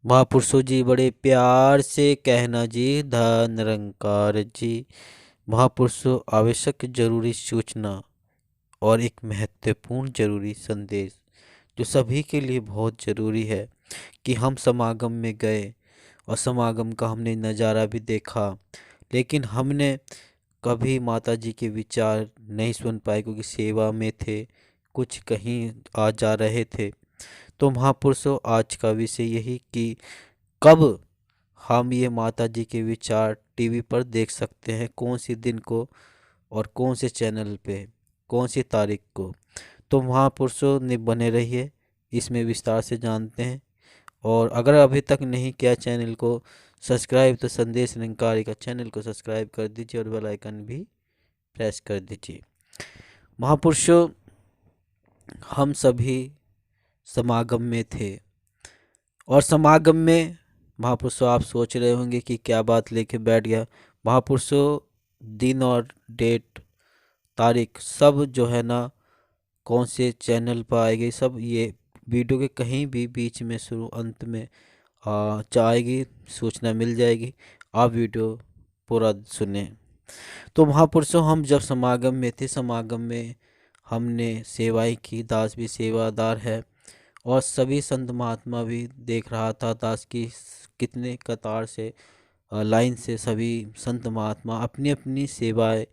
महापुरुषों जी बड़े प्यार से कहना जी, धन निरंकार जी। महापुरुषों आवश्यक जरूरी सूचना और एक महत्वपूर्ण जरूरी संदेश जो सभी के लिए बहुत जरूरी है कि हम समागम में गए और समागम का हमने नज़ारा भी देखा, लेकिन हमने कभी माता जी के विचार नहीं सुन पाए क्योंकि सेवा में थे, कुछ कहीं आ जा रहे थे। तो महापुरुषों आज का विषय यही कि कब हम ये माता जी के विचार टीवी पर देख सकते हैं, कौन सी दिन को और कौन से चैनल पे, कौन सी तारीख को। तो महापुरुषों ने बने रहिए, इसमें विस्तार से जानते हैं। और अगर अभी तक नहीं किया चैनल को सब्सक्राइब तो संदेश निरंकारी का चैनल को सब्सक्राइब कर दीजिए और बेल आइकन भी प्रेस कर दीजिए। महापुरुषों, हम सभी समागम में थे और समागम में महापुरुषों आप सोच रहे होंगे कि क्या बात लेके बैठ गया। महापुरुषों दिन और डेट तारीख सब जो है ना, कौन से चैनल पर आएगी, सब ये वीडियो के कहीं भी बीच में शुरू अंत में जाएगी, सूचना मिल जाएगी। आप वीडियो पूरा सुने। तो महापुरुषों हम जब समागम में थे, समागम में हमने सेवाएं की, दास भी सेवादार है और सभी संत महात्मा भी देख रहा था। दास की कितने कतार से लाइन से सभी संत महात्मा अपनी अपनी सेवाएं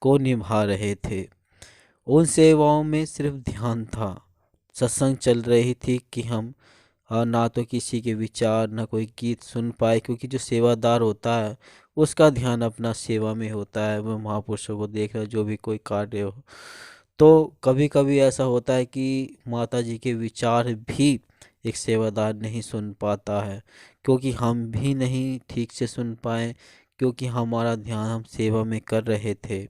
को निभा रहे थे। उन सेवाओं में सिर्फ ध्यान था, सत्संग चल रही थी कि हम ना तो किसी के विचार ना कोई गीत सुन पाए, क्योंकि जो सेवादार होता है उसका ध्यान अपना सेवा में होता है, वह महापुरुषों को देख रहा जो भी कोई कार्य हो। तो कभी कभी ऐसा होता है कि माता जी के विचार भी एक सेवादार नहीं सुन पाता है, क्योंकि हम भी नहीं ठीक से सुन पाए, क्योंकि हमारा ध्यान हम सेवा में कर रहे थे।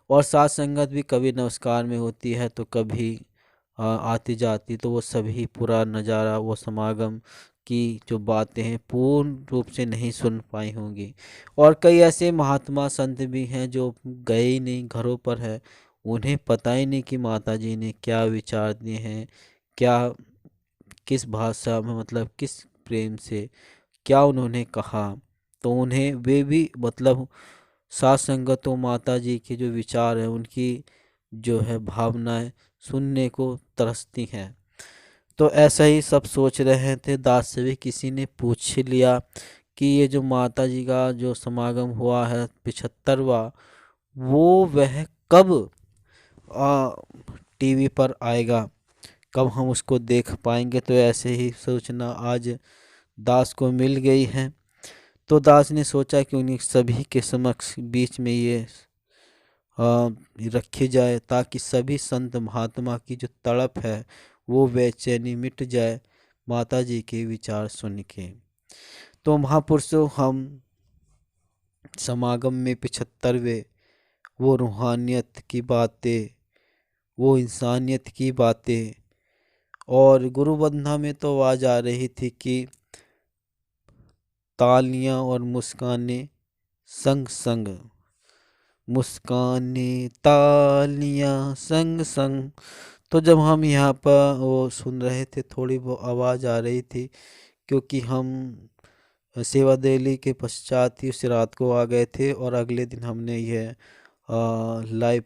और साथ संगत भी कभी नमस्कार में होती है तो कभी आती जाती, तो वो सभी पूरा नज़ारा, वो समागम की जो बातें हैं पूर्ण रूप से नहीं सुन पाई होंगी। और कई ऐसे महात्मा संत भी हैं जो गए ही नहीं, घरों पर है, उन्हें पता ही नहीं कि माता जी ने क्या विचार दिए हैं, क्या किस भाषा में, मतलब किस प्रेम से क्या उन्होंने कहा। तो उन्हें वे भी मतलब सात संगतों माता जी के जो विचार हैं, उनकी जो है भावनाएं सुनने को तरसती हैं। तो ऐसा ही सब सोच रहे थे। दास से भी किसी ने पूछ लिया कि ये जो माता जी का जो समागम हुआ है 75वां, वो वह कब टीवी पर आएगा, कब हम उसको देख पाएंगे। तो ऐसे ही सूचना आज दास को मिल गई है। तो दास ने सोचा कि उन्हीं सभी के समक्ष बीच में ये रखी जाए, ताकि सभी संत महात्मा की जो तड़प है वो बेचैनी मिट जाए माता जी के विचार सुन के। तो महापुरुषों हम समागम में 75वें, वो रूहानियत की बातें, वो इंसानियत की बातें, और गुरु वंदना में तो आवाज़ आ रही थी कि तालियां और मुस्कानें संग संग, मुस्कानें तालियां संग संग। तो जब हम यहाँ पर वो सुन रहे थे, थोड़ी वो आवाज़ आ रही थी, क्योंकि हम सेवा दिल्ली के पश्चात ही उस रात को आ गए थे और अगले दिन हमने यह लाइव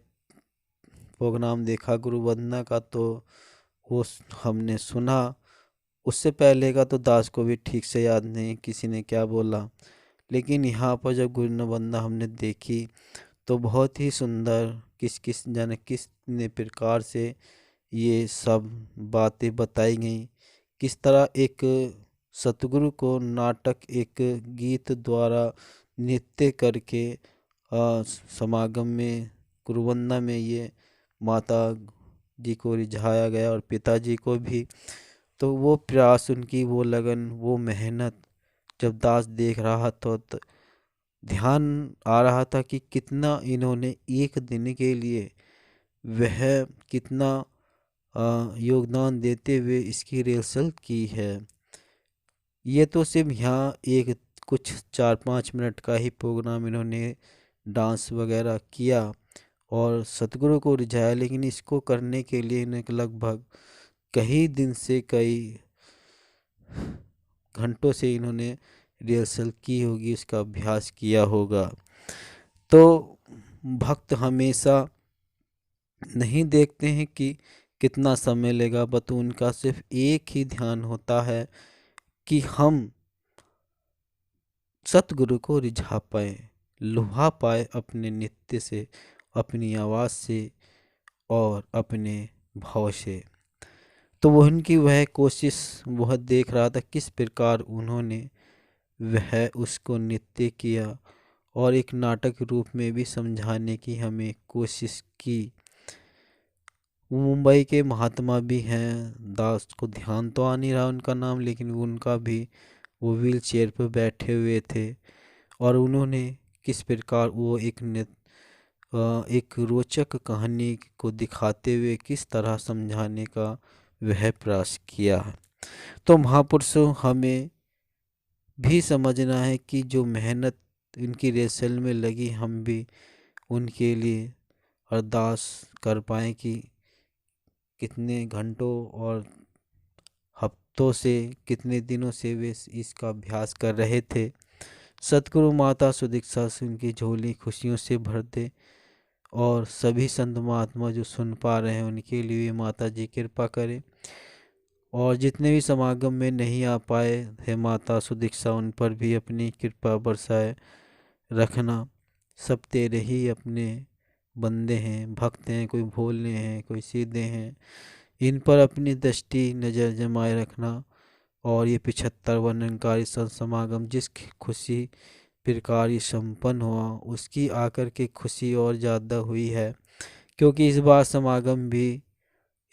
प्रोग्राम देखा गुरु वंदना का। तो वो हमने सुना। उससे पहले का तो दास को भी ठीक से याद नहीं किसी ने क्या बोला, लेकिन यहाँ पर जब गुरु वंदना हमने देखी तो बहुत ही सुंदर, किस किस जाने किस ने प्रकार से ये सब बातें बताई गई, किस तरह एक सतगुरु को नाटक एक गीत द्वारा नृत्य करके समागम में गुरुवंदना में ये माता जी को रिझाया गया और पिताजी को भी। तो वो प्रयास, उनकी वो लगन, वो मेहनत जब दास देख रहा तो ध्यान आ रहा था कि कितना इन्होंने एक दिन के लिए वह कितना योगदान देते हुए इसकी रिहर्सल की है। ये तो सिर्फ यहाँ एक कुछ 4-5 मिनट का ही प्रोग्राम इन्होंने डांस वगैरह किया और सतगुरु को रिझाया, लेकिन इसको करने के लिए इन्हें लगभग कई दिन से कई घंटों से इन्होंने रिहर्सल की होगी, उसका अभ्यास किया होगा। तो भक्त हमेशा नहीं देखते हैं कि कितना समय लेगा, बट उनका सिर्फ एक ही ध्यान होता है कि हम सतगुरु को रिझा पाए, लुभा पाए अपने नृत्य से, अपनी आवाज़ से और अपने भाव से। तो वह उनकी वह कोशिश वह देख रहा था किस प्रकार उन्होंने वह उसको नृत्य किया और एक नाटक रूप में भी समझाने की हमें कोशिश की। वो मुंबई के महात्मा भी हैं, दास को ध्यान तो आ नहीं रहा उनका नाम, लेकिन उनका भी वो व्हील चेयर पर बैठे हुए थे और उन्होंने किस प्रकार वो एक रोचक कहानी को दिखाते हुए किस तरह समझाने का वह प्रयास किया है। तो महापुरुषों, हमें भी समझना है कि जो मेहनत इनकी रेसल में लगी, हम भी उनके लिए अरदास कर पाएँ कि कितने घंटों और हफ्तों से, कितने दिनों से वे इसका अभ्यास कर रहे थे। सतगुरु माता सुदीक्षा से उनकी झोली खुशियों से भर दे और सभी संत महात्मा जो सुन पा रहे हैं उनके लिए माता जी कृपा करें। और जितने भी समागम में नहीं आ पाए थे माता सुदीक्षा, उन पर भी अपनी कृपा बरसाए रखना। सब तेरे ही अपने बंदे हैं, भक्त हैं, कोई भोले हैं, कोई सीधे हैं, इन पर अपनी दृष्टि नज़र जमाए रखना। और ये 75वां निरंकारी संत समागम जिस खुशी प्रकार ये संपन्न हुआ, उसकी आकर के खुशी और ज़्यादा हुई है, क्योंकि इस बार समागम भी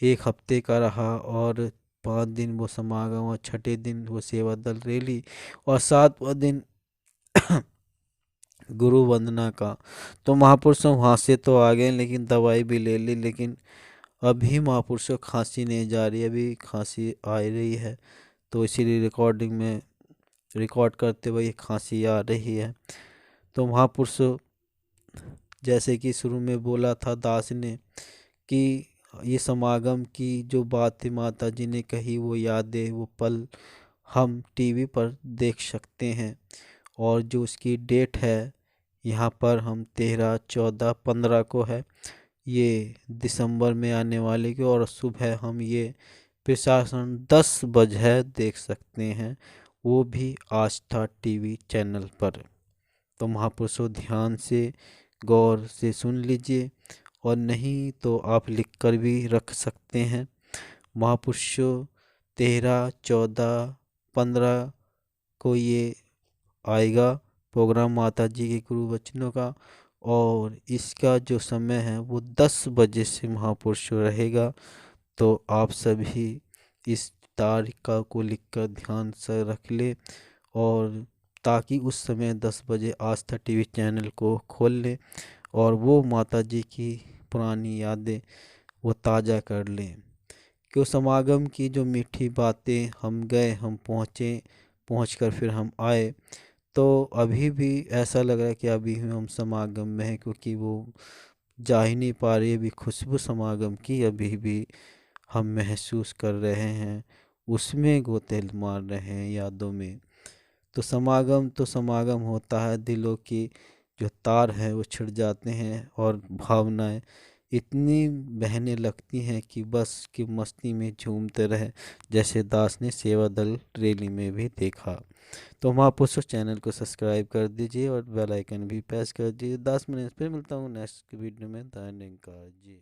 1 हफ्ते का रहा और 5 दिन वो समागम और छठे दिन वो सेवा दल रैली और 7वां दिन गुरु वंदना का। तो महापुरुषों वहाँ से तो आ गए, लेकिन दवाई भी ले ली, लेकिन अभी महापुरुषों खांसी नहीं जा रही, अभी खांसी आ रही है। तो इसीलिए रिकॉर्डिंग में रिकॉर्ड करते हुए खांसी आ रही है। तो महापुरुषों, जैसे कि शुरू में बोला था दास ने कि ये समागम की जो बात माता जी ने कही, वो यादें, वो पल हम टीवी पर देख सकते हैं। और जो उसकी डेट है यहाँ पर, हम 13, 14, 15 को है, ये दिसंबर में आने वाले की, और सुबह हम ये प्रशासन 10 बजे देख सकते हैं, वो भी आस्था टीवी चैनल पर। तो महापुरुषों, ध्यान से गौर से सुन लीजिए, और नहीं तो आप लिख कर भी रख सकते हैं। महापुरुषों, 13, 14, 15 को ये आएगा प्रोग्राम माता जी के गुरु वचनों का, और इसका जो समय है वो 10 बजे से महापुरुषों रहेगा। तो आप सभी इस तारीख को लिखकर ध्यान से रख ले, और ताकि उस समय 10 बजे आस्था टीवी चैनल को खोल ले और वो माता जी की पुरानी यादें वो ताज़ा कर लें। क्यों समागम की जो मीठी बातें, हम गए, हम पहुँचे, पहुँचकर फिर हम आए, तो अभी भी ऐसा लग रहा है कि अभी हम समागम में हैं, क्योंकि वो जा ही नहीं पा रही। अभी खुशबू समागम की अभी भी हम महसूस कर रहे हैं, उसमें गोते मार रहे हैं यादों में। तो समागम होता है, दिलों की जो तार हैं वो छिड़ जाते हैं और भावनाएं इतनी बहने लगती हैं कि बस कि मस्ती में झूमते रहे, जैसे दास ने सेवा दल रैली में भी देखा। तो महापुरुषों, चैनल को सब्सक्राइब कर दीजिए और बेल आइकन भी प्रेस कर दीजिए। दास मैं फिर मिलता हूँ नेक्स्ट वीडियो में। धन्यवाद जी।